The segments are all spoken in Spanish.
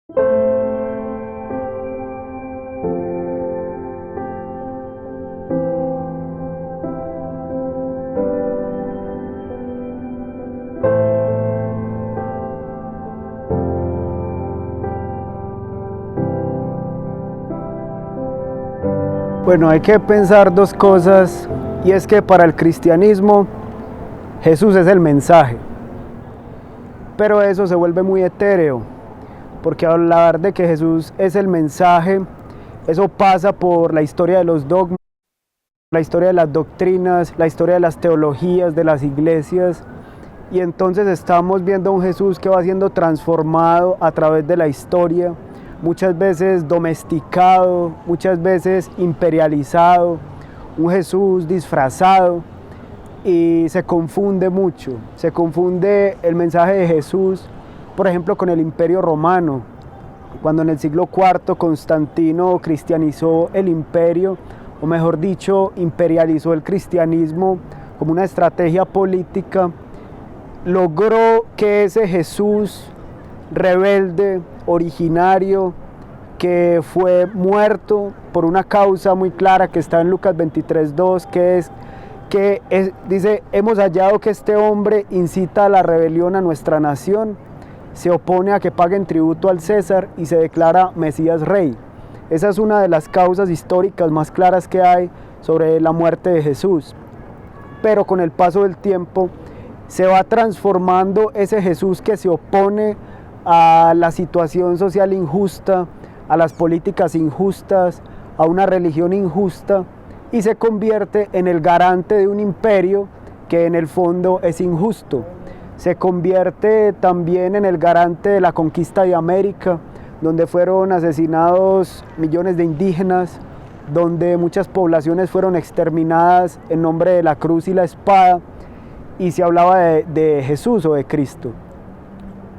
Bueno, hay que pensar dos cosas, y es que para el cristianismo Jesús es el mensaje, pero eso se vuelve muy etéreo, porque hablar de que Jesús es el mensaje, eso pasa por la historia de los dogmas, la historia de las doctrinas, la historia de las teologías, de las iglesias, y entonces estamos viendo a un Jesús que va siendo transformado a través de la historia, muchas veces domesticado, muchas veces imperializado, un Jesús disfrazado, y se confunde mucho, se confunde el mensaje de Jesús, por ejemplo, con el Imperio Romano, cuando en el siglo IV Constantino cristianizó el imperio, o mejor dicho, imperializó el cristianismo como una estrategia política, logró que ese Jesús rebelde, originario, que fue muerto por una causa muy clara que está en Lucas 23:2, dice: hemos hallado que este hombre incita a la rebelión a nuestra nación, se opone a que paguen tributo al César y se declara Mesías Rey. Esa es una de las causas históricas más claras que hay sobre la muerte de Jesús. Pero con el paso del tiempo se va transformando ese Jesús que se opone a la situación social injusta, a las políticas injustas, a una religión injusta, y se convierte en el garante de un imperio que en el fondo es injusto. Se convierte también en el garante de la conquista de América, donde fueron asesinados millones de indígenas, donde muchas poblaciones fueron exterminadas en nombre de la cruz y la espada, y se hablaba de Jesús o de Cristo.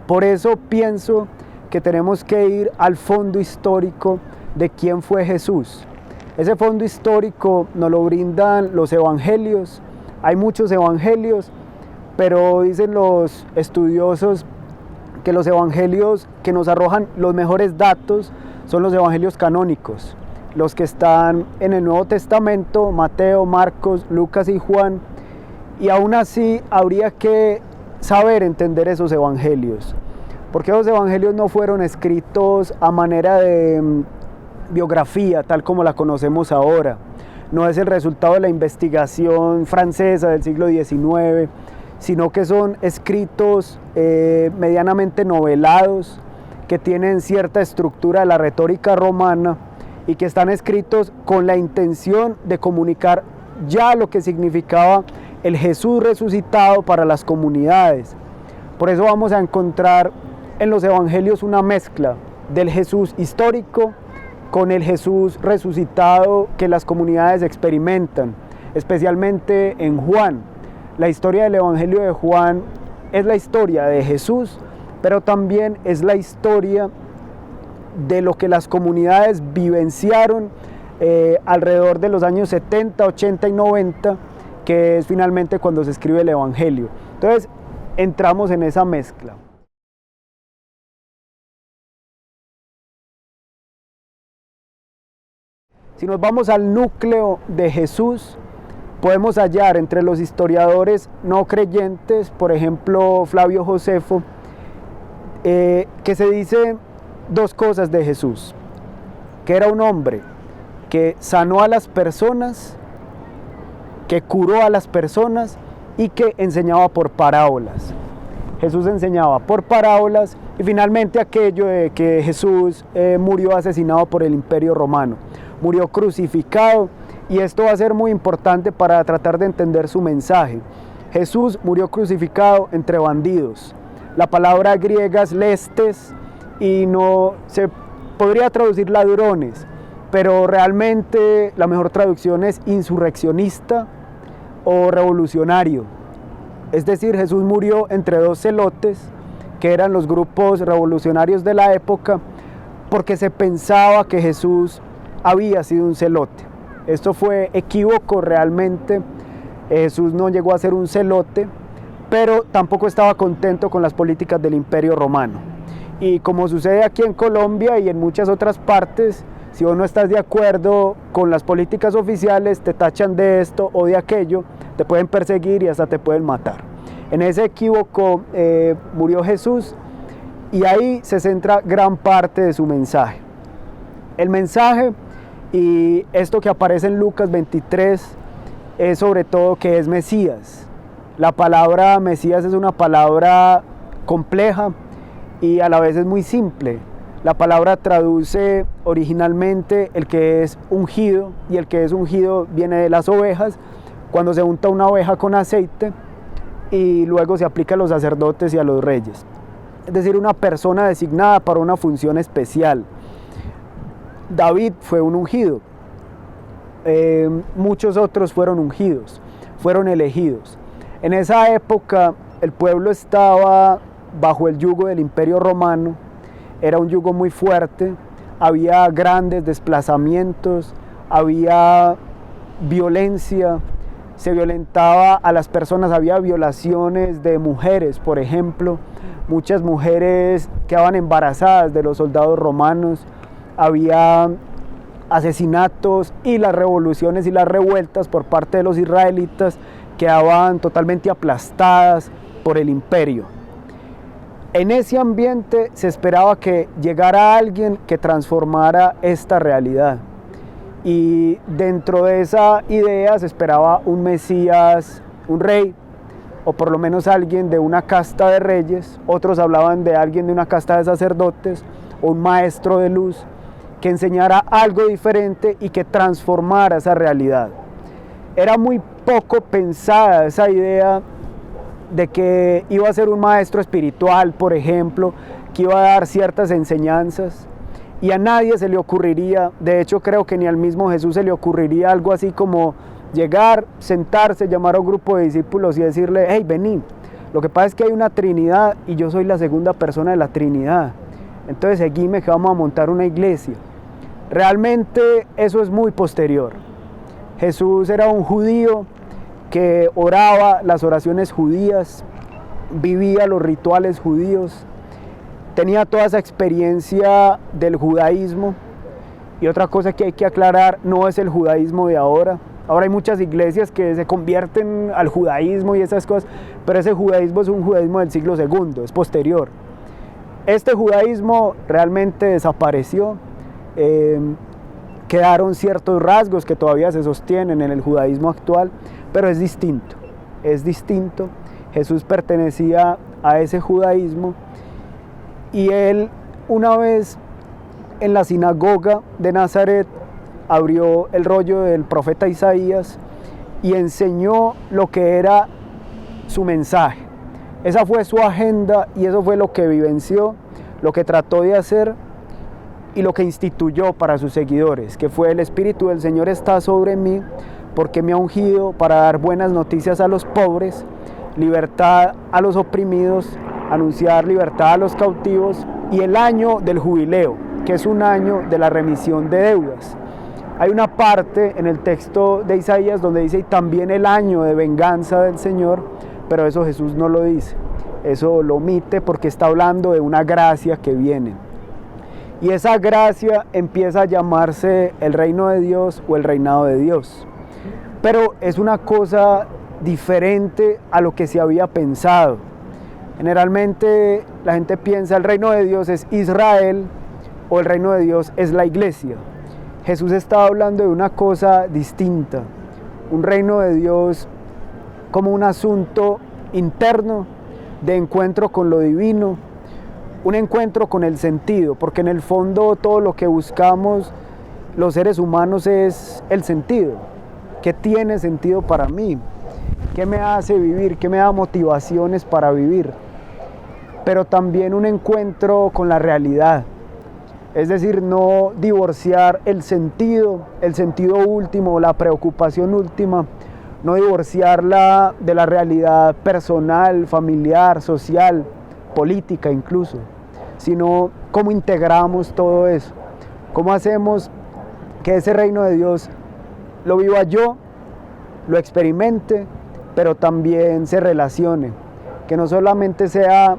Por eso pienso que tenemos que ir al fondo histórico de quién fue Jesús. Ese fondo histórico nos lo brindan los evangelios. Hay muchos evangelios, pero dicen los estudiosos que los evangelios que nos arrojan los mejores datos son los evangelios canónicos, los que están en el Nuevo Testamento: Mateo, Marcos, Lucas y Juan. Y aún así habría que saber entender esos evangelios, porque esos evangelios no fueron escritos a manera de biografía tal como la conocemos ahora. No es el resultado de la investigación francesa del siglo XIX, sino que son escritos medianamente novelados, que tienen cierta estructura de la retórica romana y que están escritos con la intención de comunicar ya lo que significaba el Jesús resucitado para las comunidades. Por eso vamos a encontrar en los evangelios una mezcla del Jesús histórico con el Jesús resucitado que las comunidades experimentan, especialmente en Juan. La historia del Evangelio de Juan es la historia de Jesús, pero también es la historia de lo que las comunidades vivenciaron alrededor de los años 70, 80 y 90, que es finalmente cuando se escribe el Evangelio. Entonces, entramos en esa mezcla. Si nos vamos al núcleo de Jesús, podemos hallar entre los historiadores no creyentes, por ejemplo Flavio Josefo, que se dice dos cosas de Jesús: que era un hombre que sanó a las personas, que curó a las personas y que enseñaba por parábolas. Jesús enseñaba por parábolas, y finalmente aquello de que Jesús murió asesinado por el Imperio Romano, murió crucificado, y esto va a ser muy importante para tratar de entender su mensaje. Jesús murió crucificado entre bandidos. La palabra griega es lestes y no se podría traducir ladrones, pero realmente la mejor traducción es insurreccionista o revolucionario. Es decir, Jesús murió entre dos celotes, que eran los grupos revolucionarios de la época, porque se pensaba que Jesús había sido un celote. Esto fue equívoco realmente. Jesús no llegó a ser un celote, pero tampoco estaba contento con las políticas del Imperio Romano. Y como sucede aquí en Colombia y en muchas otras partes, si vos no estás de acuerdo con las políticas oficiales, te tachan de esto o de aquello, te pueden perseguir y hasta te pueden matar. En ese equívoco murió Jesús y ahí se centra gran parte de su mensaje. El mensaje y esto que aparece en Lucas 23 es sobre todo que es Mesías. La palabra Mesías es una palabra compleja y a la vez es muy simple. La palabra traduce originalmente el que es ungido, y el que es ungido viene de las ovejas, cuando se unta una oveja con aceite y luego se aplica a los sacerdotes y a los reyes. Es decir, una persona designada para una función especial. David fue un ungido, muchos otros fueron ungidos, fueron elegidos. En esa época el pueblo estaba bajo el yugo del Imperio Romano, era un yugo muy fuerte, había grandes desplazamientos, había violencia, se violentaba a las personas, había violaciones de mujeres, por ejemplo, muchas mujeres quedaban embarazadas de los soldados romanos, había asesinatos y las revoluciones y las revueltas por parte de los israelitas quedaban totalmente aplastadas por el imperio. En ese ambiente se esperaba que llegara alguien que transformara esta realidad. Y dentro de esa idea se esperaba un Mesías, un rey, o por lo menos alguien de una casta de reyes. Otros hablaban de alguien de una casta de sacerdotes, o un maestro de luz, que enseñara algo diferente y que transformara esa realidad. Era muy poco pensada esa idea de que iba a ser un maestro espiritual, por ejemplo, que iba a dar ciertas enseñanzas, y a nadie se le ocurriría, de hecho creo que ni al mismo Jesús se le ocurriría algo así como llegar, sentarse, llamar a un grupo de discípulos y decirle: hey, vení, lo que pasa es que hay una Trinidad y yo soy la segunda persona de la Trinidad, entonces seguime que vamos a montar una iglesia. Realmente eso es muy posterior. Jesús era un judío que oraba las oraciones judías, vivía los rituales judíos, tenía toda esa experiencia del judaísmo. Y otra cosa que hay que aclarar, no es el judaísmo de ahora. Ahora hay muchas iglesias que se convierten al judaísmo y esas cosas, pero ese judaísmo es un judaísmo del siglo II, es posterior. Este judaísmo realmente desapareció. Quedaron ciertos rasgos que todavía se sostienen en el judaísmo actual, pero es distinto, es distinto. Jesús pertenecía a ese judaísmo y él una vez en la sinagoga de Nazaret abrió el rollo del profeta Isaías y enseñó lo que era su mensaje. Esa fue su agenda y eso fue lo que vivenció, lo que trató de hacer y lo que instituyó para sus seguidores, que fue: el Espíritu del Señor está sobre mí, porque me ha ungido para dar buenas noticias a los pobres, libertad a los oprimidos, anunciar libertad a los cautivos, y el año del jubileo, que es un año de la remisión de deudas. Hay una parte en el texto de Isaías donde dice: y también el año de venganza del Señor, pero eso Jesús no lo dice, eso lo omite porque está hablando de una gracia que viene. Y esa gracia empieza a llamarse el reino de Dios o el reinado de Dios. Pero es una cosa diferente a lo que se había pensado. Generalmente la gente piensa el reino de Dios es Israel o el reino de Dios es la iglesia. Jesús estaba hablando de una cosa distinta, un reino de Dios como un asunto interno de encuentro con lo divino, un encuentro con el sentido, porque en el fondo todo lo que buscamos los seres humanos es el sentido. ¿Qué tiene sentido para mí? ¿Qué me hace vivir? ¿Qué me da motivaciones para vivir? Pero también un encuentro con la realidad. Es decir, no divorciar el sentido último, la preocupación última, no divorciarla de la realidad personal, familiar, social, política incluso, sino cómo integramos todo eso, cómo hacemos que ese reino de Dios lo viva yo, lo experimente, pero también se relacione, que no solamente sea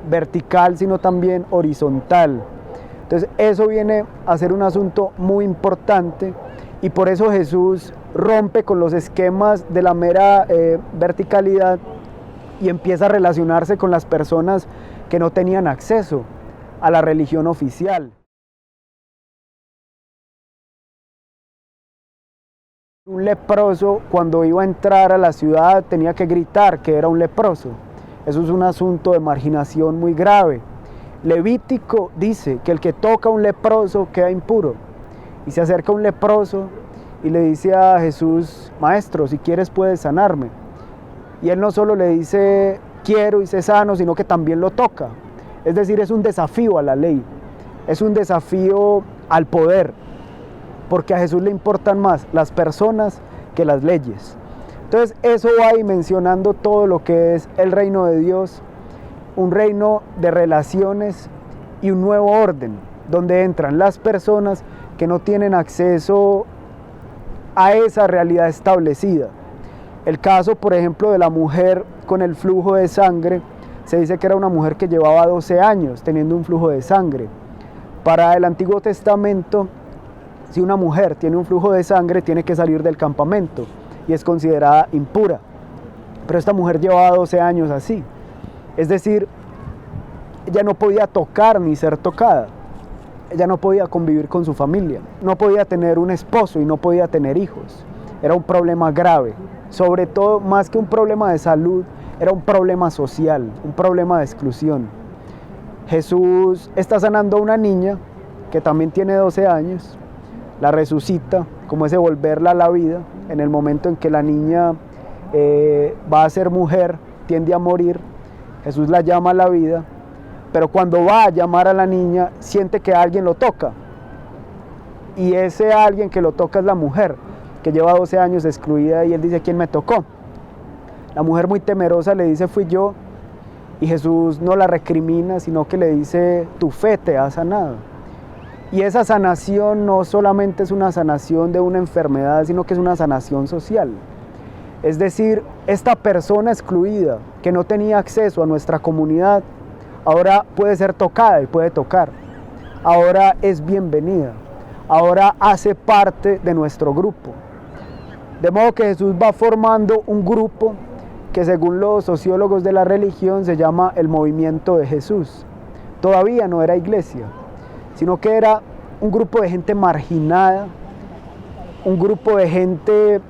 vertical, sino también horizontal. Entonces eso viene a ser un asunto muy importante y por eso Jesús rompe con los esquemas de la mera verticalidad y empieza a relacionarse con las personas que no tenían acceso a la religión oficial. Un leproso, cuando iba a entrar a la ciudad, tenía que gritar que era un leproso. Eso es un asunto de marginación muy grave. Levítico dice que el que toca a un leproso queda impuro. Y se acerca un leproso y le dice a Jesús: Maestro, si quieres puedes sanarme. Y él no solo le dice quiero y sé sano, sino que también lo toca. Es decir, es un desafío a la ley, es un desafío al poder, porque a Jesús le importan más las personas que las leyes. Entonces eso va ahí mencionando todo lo que es el reino de Dios, un reino de relaciones y un nuevo orden, donde entran las personas que no tienen acceso a esa realidad establecida. El caso, por ejemplo, de la mujer con el flujo de sangre, se dice que era una mujer que llevaba 12 años teniendo un flujo de sangre. Para el Antiguo Testamento, si una mujer tiene un flujo de sangre, tiene que salir del campamento y es considerada impura. Pero esta mujer llevaba 12 años así. Es decir, ella no podía tocar ni ser tocada. Ella no podía convivir con su familia. No podía tener un esposo y no podía tener hijos. Era un problema grave. Sobre todo, más que un problema de salud, era un problema social, un problema de exclusión. Jesús está sanando a una niña que también tiene 12 años, la resucita, como es devolverla a la vida, en el momento en que la niña va a ser mujer, tiende a morir, Jesús la llama a la vida, pero cuando va a llamar a la niña, siente que alguien lo toca, y ese alguien que lo toca es la mujer, que lleva 12 años excluida, y él dice: ¿quién me tocó? La mujer, muy temerosa, le dice: fui yo, y Jesús no la recrimina, sino que le dice: tu fe te ha sanado. Y esa sanación no solamente es una sanación de una enfermedad, sino que es una sanación social. Es decir, esta persona excluida, que no tenía acceso a nuestra comunidad, ahora puede ser tocada y puede tocar. Ahora es bienvenida, ahora hace parte de nuestro grupo. De modo que Jesús va formando un grupo que, según los sociólogos de la religión, se llama el movimiento de Jesús. Todavía no era iglesia, sino que era un grupo de gente marginada, un grupo de gente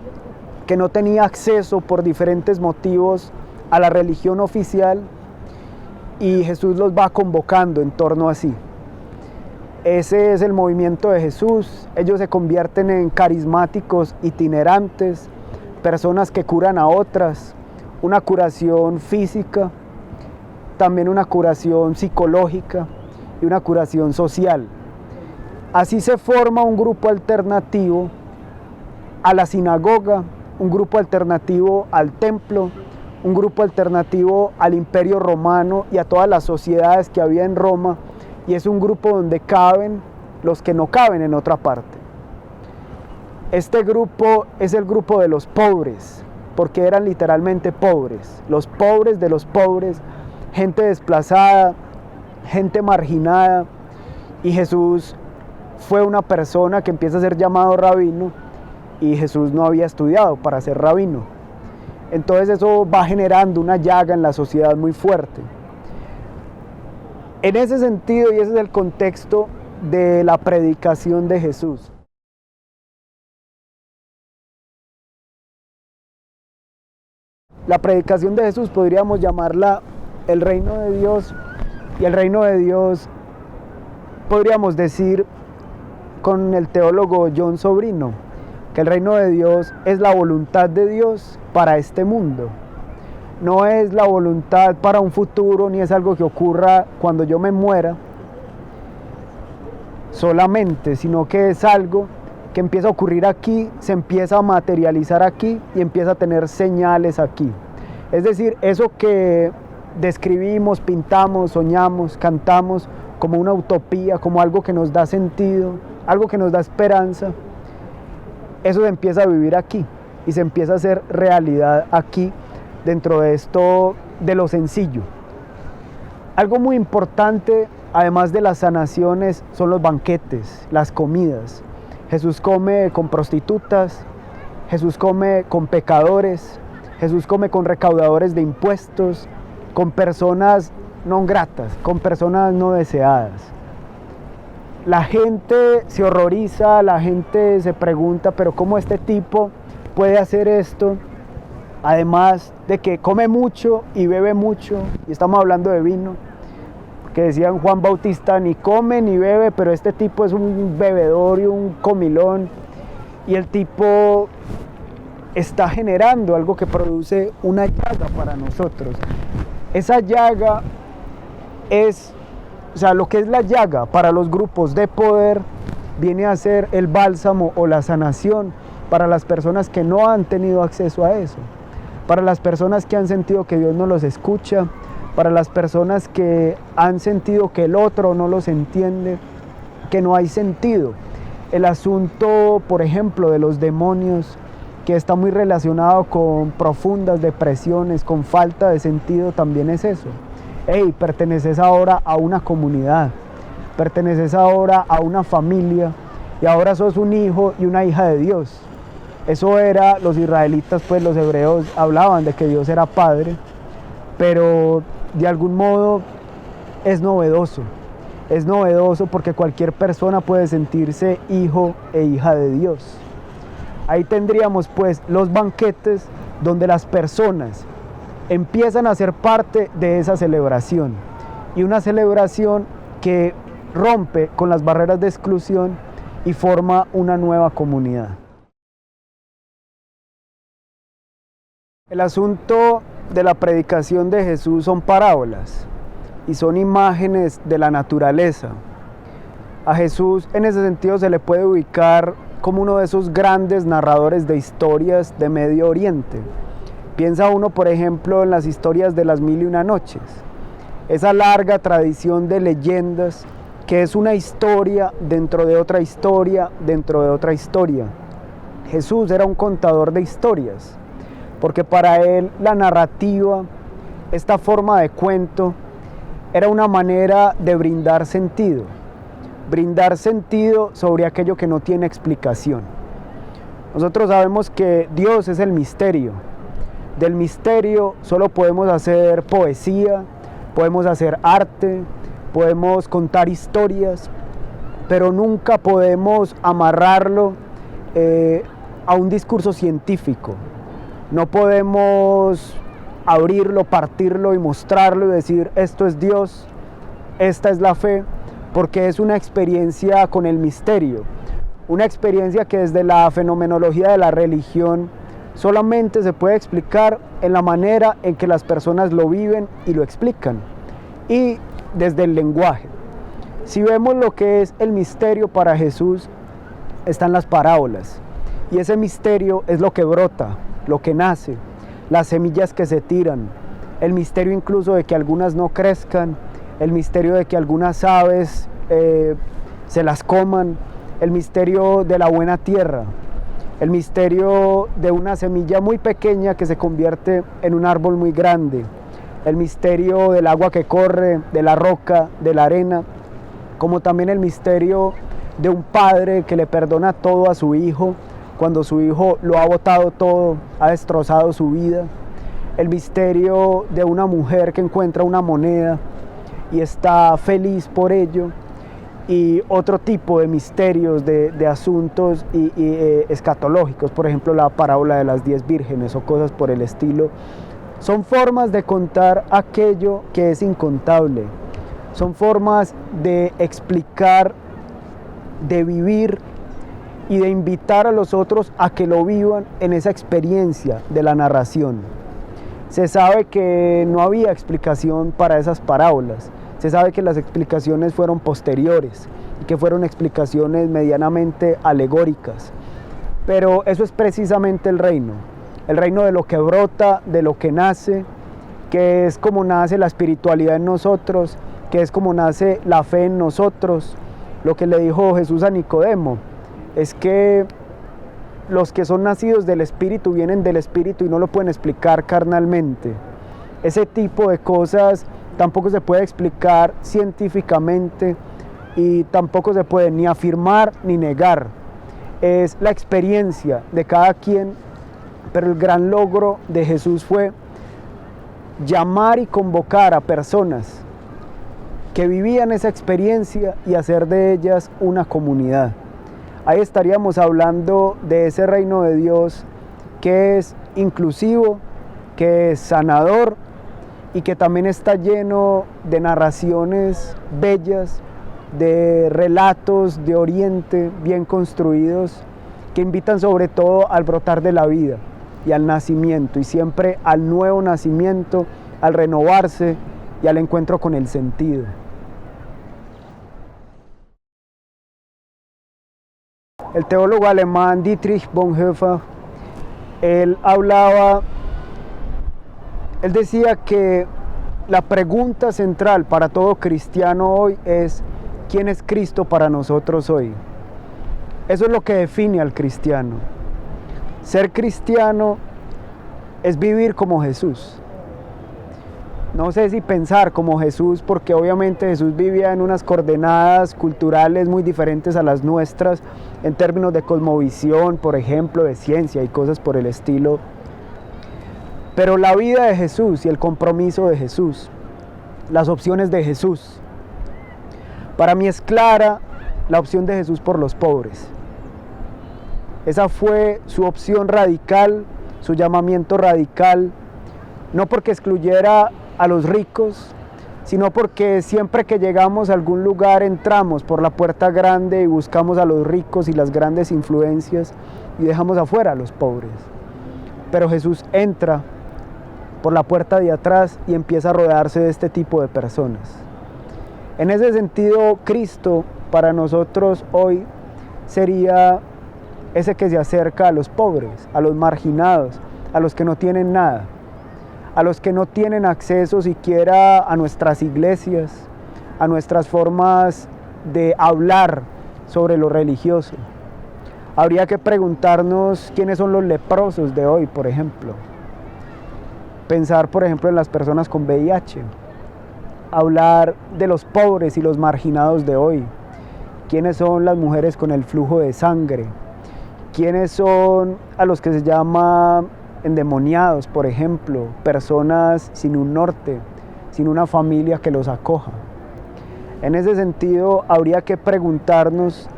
que no tenía acceso por diferentes motivos a la religión oficial, y Jesús los va convocando en torno a sí. Ese es el movimiento de Jesús. Ellos se convierten en carismáticos itinerantes, personas que curan a otras, una curación física, también una curación psicológica y una curación social. Así se forma un grupo alternativo a la sinagoga, un grupo alternativo al templo, un grupo alternativo al Imperio Romano y a todas las sociedades que había en Roma, y es un grupo donde caben los que no caben en otra parte. Este grupo es el grupo de los pobres, porque eran literalmente pobres, los pobres de los pobres, gente desplazada, gente marginada, y Jesús fue una persona que empieza a ser llamado rabino, y Jesús no había estudiado para ser rabino. Entonces eso va generando una llaga en la sociedad muy fuerte. En ese sentido, y ese es el contexto de la predicación de Jesús. La predicación de Jesús podríamos llamarla el reino de Dios, y el reino de Dios podríamos decir con el teólogo John Sobrino que el reino de Dios es la voluntad de Dios para este mundo. No es la voluntad para un futuro, ni es algo que ocurra cuando yo me muera solamente, sino que es algo que empieza a ocurrir aquí, se empieza a materializar aquí y empieza a tener señales aquí. Es decir, eso que describimos, pintamos, soñamos, cantamos como una utopía, como algo que nos da sentido, algo que nos da esperanza, eso se empieza a vivir aquí y se empieza a hacer realidad aquí, dentro de esto de lo sencillo. Algo muy importante, además de las sanaciones, son los banquetes, las comidas. Jesús come con prostitutas, Jesús come con pecadores, Jesús come con recaudadores de impuestos, con personas no gratas, con personas no deseadas. La gente se horroriza, la gente se pregunta, pero ¿cómo este tipo puede hacer esto? Además de que come mucho y bebe mucho, y estamos hablando de vino, que decían Juan Bautista, ni come ni bebe, pero este tipo es un bebedor y un comilón, y el tipo está generando algo que produce una llaga para nosotros. Esa llaga es, lo que es la llaga para los grupos de poder viene a ser el bálsamo o la sanación para las personas que no han tenido acceso a eso, para las personas que han sentido que Dios no los escucha, para las personas que han sentido que el otro no los entiende, que no hay sentido. El asunto, por ejemplo, de los demonios, que está muy relacionado con profundas depresiones, con falta de sentido, también es eso. Hey, perteneces ahora a una comunidad, perteneces ahora a una familia y ahora sos un hijo y una hija de Dios. Eso era, los israelitas, pues los hebreos hablaban de que Dios era Padre, pero de algún modo es novedoso porque cualquier persona puede sentirse hijo e hija de Dios. Ahí tendríamos pues los banquetes donde las personas empiezan a ser parte de esa celebración, y una celebración que rompe con las barreras de exclusión y forma una nueva comunidad. El asunto de la predicación de Jesús son parábolas y son imágenes de la naturaleza. A Jesús en ese sentido se le puede ubicar como uno de esos grandes narradores de historias de Medio Oriente. Piensa uno, por ejemplo, en las historias de las 1001 noches, esa larga tradición de leyendas que es una historia dentro de otra historia, dentro de otra historia. Jesús era un contador de historias, porque para él la narrativa, esta forma de cuento, era una manera de brindar sentido sobre aquello que no tiene explicación. Nosotros sabemos que Dios es el misterio. Del misterio solo podemos hacer poesía, podemos hacer arte, podemos contar historias, pero nunca podemos amarrarlo a un discurso científico. No podemos abrirlo, partirlo y mostrarlo y decir esto es Dios, esta es la fe, porque es una experiencia con el misterio, una experiencia que desde la fenomenología de la religión solamente se puede explicar en la manera en que las personas lo viven y lo explican, y desde el lenguaje. Si vemos lo que es el misterio para Jesús, están las parábolas, y ese misterio es lo que brota, lo que nace, las semillas que se tiran, el misterio incluso de que algunas no crezcan, el misterio de que algunas aves se las coman, el misterio de la buena tierra, el misterio de una semilla muy pequeña que se convierte en un árbol muy grande, el misterio del agua que corre, de la roca, de la arena, como también el misterio de un padre que le perdona todo a su hijo cuando su hijo lo ha botado todo, ha destrozado su vida, el misterio de una mujer que encuentra una moneda y está feliz por ello, y otro tipo de misterios, de asuntos y escatológicos, por ejemplo la parábola de las 10 vírgenes o cosas por el estilo. Son formas de contar aquello que es incontable, son formas de explicar, de vivir y de invitar a los otros a que lo vivan en esa experiencia de la narración. Se sabe que no había explicación para esas parábolas, se sabe que las explicaciones fueron posteriores y que fueron explicaciones medianamente alegóricas, pero eso es precisamente el reino de lo que brota, de lo que nace, que es como nace la espiritualidad en nosotros, que es como nace la fe en nosotros. Lo que le dijo Jesús a Nicodemo es que los que son nacidos del Espíritu vienen del Espíritu y no lo pueden explicar carnalmente. Ese tipo de cosas tampoco se puede explicar científicamente y tampoco se puede ni afirmar ni negar. Es la experiencia de cada quien, pero el gran logro de Jesús fue llamar y convocar a personas que vivían esa experiencia y hacer de ellas una comunidad. Ahí estaríamos hablando de ese reino de Dios que es inclusivo, que es sanador y que también está lleno de narraciones bellas, de relatos de Oriente bien construidos, que invitan sobre todo al brotar de la vida y al nacimiento, y siempre al nuevo nacimiento, al renovarse y al encuentro con el sentido. El teólogo alemán Dietrich Bonhoeffer, él decía que la pregunta central para todo cristiano hoy es: ¿quién es Cristo para nosotros hoy? Eso es lo que define al cristiano. Ser cristiano es vivir como Jesús. No sé si pensar como Jesús, porque obviamente Jesús vivía en unas coordenadas culturales muy diferentes a las nuestras, en términos de cosmovisión, por ejemplo, de ciencia y cosas por el estilo. Pero la vida de Jesús y el compromiso de Jesús, las opciones de Jesús, para mí es clara la opción de Jesús por los pobres. Esa fue su opción radical, su llamamiento radical, no porque excluyera a los ricos, sino porque siempre que llegamos a algún lugar entramos por la puerta grande y buscamos a los ricos y las grandes influencias y dejamos afuera a los pobres. Pero Jesús entra por la puerta de atrás y empieza a rodearse de este tipo de personas. En ese sentido, Cristo para nosotros hoy sería ese que se acerca a los pobres, a los marginados, a los que no tienen nada, a los que no tienen acceso siquiera a nuestras iglesias, a nuestras formas de hablar sobre lo religioso. Habría que preguntarnos quiénes son los leprosos de hoy, por ejemplo. Pensar, por ejemplo, en las personas con VIH. Hablar de los pobres y los marginados de hoy. ¿Quiénes son las mujeres con el flujo de sangre? ¿Quiénes son a los que se llama endemoniados, por ejemplo? Personas sin un norte, sin una familia que los acoja. En ese sentido, habría que preguntarnos,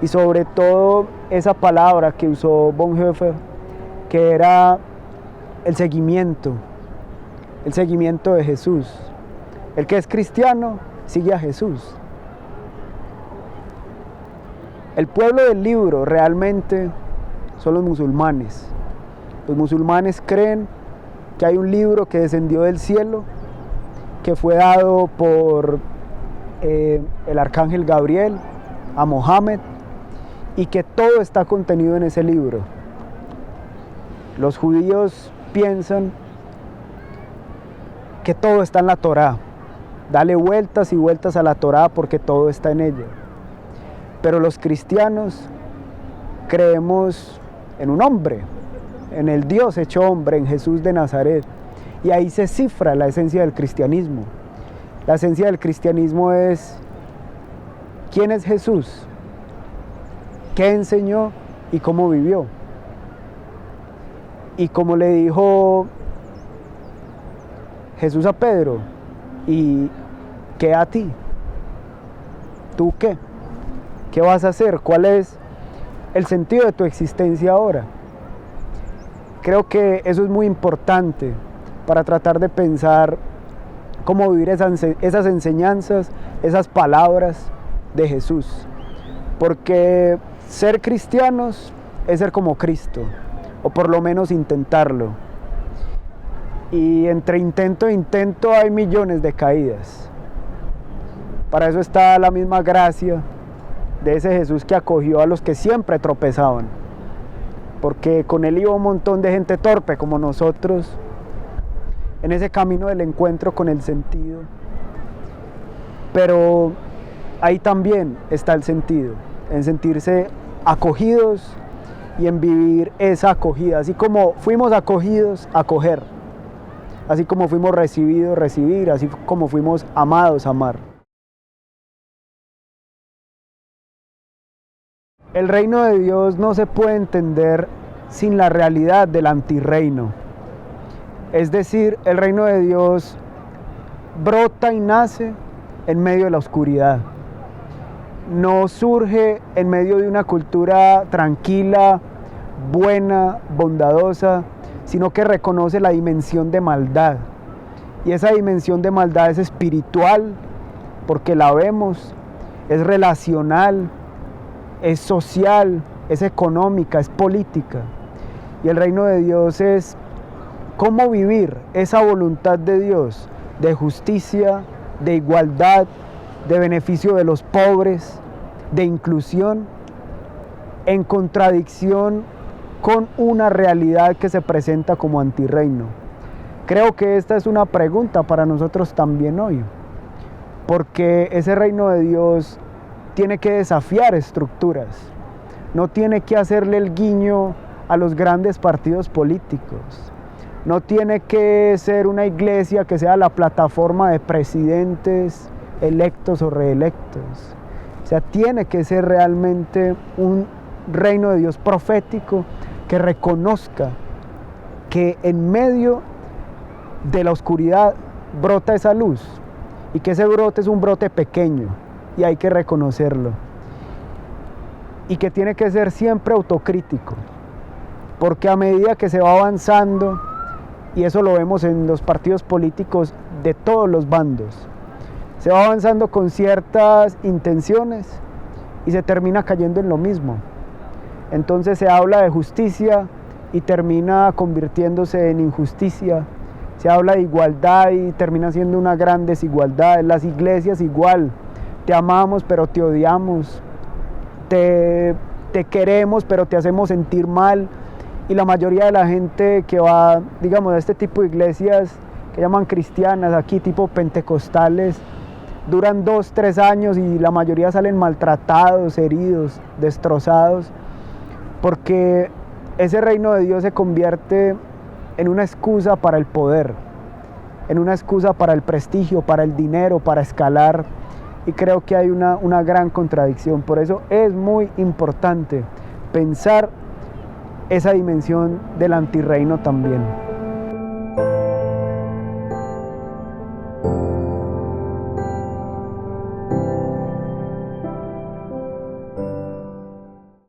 y sobre todo esa palabra que usó Bonhoeffer, que era el seguimiento de Jesús. El que es cristiano sigue a Jesús. El pueblo del libro realmente son los musulmanes. Los musulmanes creen que hay un libro que descendió del cielo, que fue dado por el arcángel Gabriel a Mohammed, y que todo está contenido en ese libro. Los judíos piensan que todo está en la Torá. Dale vueltas y vueltas a la Torá porque todo está en ella. Pero los cristianos creemos en un hombre, en el Dios hecho hombre, en Jesús de Nazaret. Y ahí se cifra la esencia del cristianismo. La esencia del cristianismo es: ¿quién es Jesús? ¿Qué enseñó y cómo vivió? Y como le dijo Jesús a Pedro: ¿y qué a ti? ¿Tú qué? ¿Qué vas a hacer? ¿Cuál es el sentido de tu existencia ahora? Creo que eso es muy importante para tratar de pensar cómo vivir esas enseñanzas, esas palabras de Jesús. Porque ser cristianos es ser como Cristo, o por lo menos intentarlo. Y entre intento e intento hay millones de caídas. Para eso está la misma gracia de ese Jesús que acogió a los que siempre tropezaban. Porque con él iba un montón de gente torpe como nosotros, en ese camino del encuentro con el sentido. Pero ahí también está el sentido, en sentirse acogidos y en vivir esa acogida. Así como fuimos acogidos, acoger. así como fuimos recibidos, recibir, así como fuimos amados, amar. El reino de Dios no se puede entender sin la realidad del antirreino. Es decir, el reino de Dios brota y nace en medio de la oscuridad. No surge en medio de una cultura tranquila, buena, bondadosa, sino que reconoce la dimensión de maldad. Y esa dimensión de maldad es espiritual, porque la vemos, es relacional, es social, es económica, es política. Y el reino de Dios es cómo vivir esa voluntad de Dios, de justicia, de igualdad, de beneficio de los pobres, de inclusión, en contradicción con una realidad que se presenta como antirreino. Creo que esta es una pregunta para nosotros también hoy, porque ese reino de Dios tiene que desafiar estructuras, no tiene que hacerle el guiño a los grandes partidos políticos, no tiene que ser una iglesia que sea la plataforma de presidentes electos o reelectos. O sea, tiene que ser realmente un reino de Dios profético que reconozca que en medio de la oscuridad brota esa luz y que ese brote es un brote pequeño y hay que reconocerlo, y que tiene que ser siempre autocrítico, porque a medida que se va avanzando, y eso lo vemos en los partidos políticos de todos los bandos, se va avanzando con ciertas intenciones y se termina cayendo en lo mismo. Entonces se habla de justicia y termina convirtiéndose en injusticia. Se habla de igualdad y termina siendo una gran desigualdad. En las iglesias igual, te amamos pero te odiamos, te queremos pero te hacemos sentir mal. Y la mayoría de la gente que va, digamos, a este tipo de iglesias que llaman cristianas, aquí tipo pentecostales, duran 2-3 años y la mayoría salen maltratados, heridos, destrozados, porque ese reino de Dios se convierte en una excusa para el poder, en una excusa para el prestigio, para el dinero, para escalar, y creo que hay una gran contradicción. Por eso es muy importante pensar esa dimensión del antirreino también.